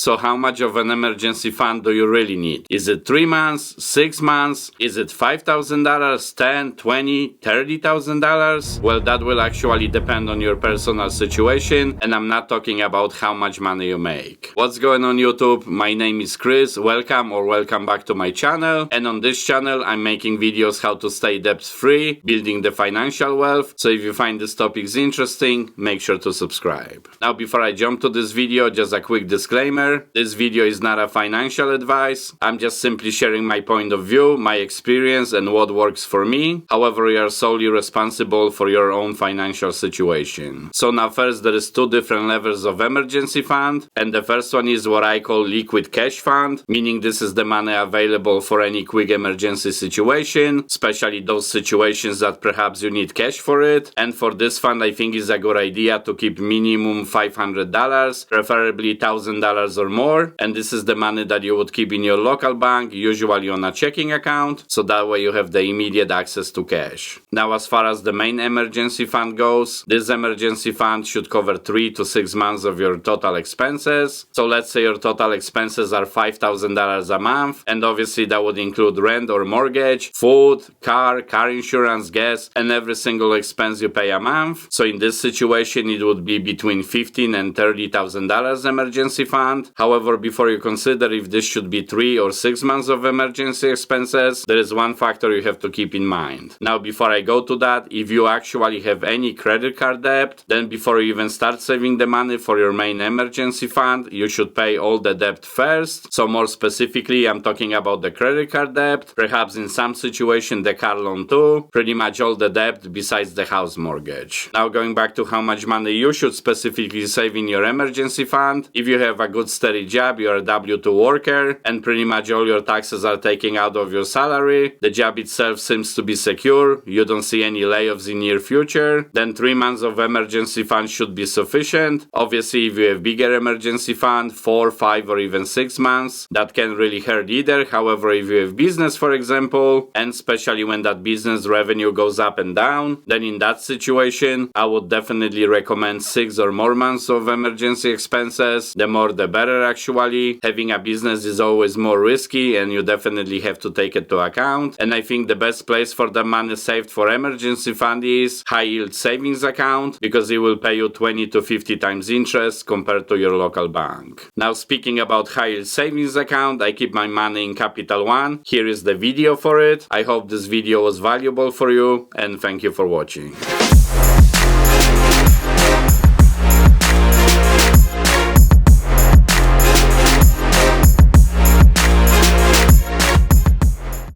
So how much of an emergency fund do you really need? Is it 3 months, 6 months? Is it $5,000, 10, 20, $30,000? Well, that will actually depend on your personal situation, and I'm not talking about how much money you make. What's going on YouTube? My name is Chris. Welcome back to my channel. And on this channel, I'm making videos how to stay debt-free, building the financial wealth. So if you find this topics interesting, make sure to subscribe. Now, before I jump to this video, just a quick disclaimer. This video is not a financial advice. I'm just simply sharing my point of view, my experience, and what works for me. However, you are solely responsible for your own financial situation. So now first, there is two different levels of emergency fund. And the first one is what I call liquid cash fund, meaning this is the money available for any quick emergency situation, especially those situations that perhaps you need cash for it. And for this fund, I think it's a good idea to keep minimum $500, preferably $1,000 or more. And this is the money that you would keep in your local bank, usually on a checking account, so that way you have the immediate access to cash. Now, as far as the main emergency fund goes, this emergency fund should cover 3 to 6 months of your total expenses. So let's say your total expenses are $5,000 a month, and obviously that would include rent or mortgage, food, car insurance, gas, and every single expense you pay a month. So in this situation, it would be between $15,000 and $30,000 emergency fund. However, before you consider if this should be 3 or 6 months of emergency expenses, there is one factor you have to keep in mind. Now, before I go to that, if you actually have any credit card debt, then before you even start saving the money for your main emergency fund, you should pay all the debt first. So more specifically, I'm talking about the credit card debt, perhaps in some situation the car loan too, pretty much all the debt besides the house mortgage. Now going back to how much money you should specifically save in your emergency fund, if you have a good steady job, you're a W-2 worker, and pretty much all your taxes are taken out of your salary, the job itself seems to be secure, you don't see any layoffs in near future, then 3 months of emergency fund should be sufficient. Obviously, if you have bigger emergency fund, 4, 5, or even 6 months, that can really hurt either. However, if you have business, for example, and especially when that business revenue goes up and down, then in that situation, I would definitely recommend 6 or more months of emergency expenses. The more the better, actually. Having a business is always more risky, and you definitely have to take it to account. And I think the best place for the money saved for emergency fund is high yield savings account, because it will pay you 20 to 50 times interest compared to your local bank. Now, speaking about high yield savings account, I keep my money in Capital One. Here is the video for it. I hope this video was valuable for you, and thank you for watching.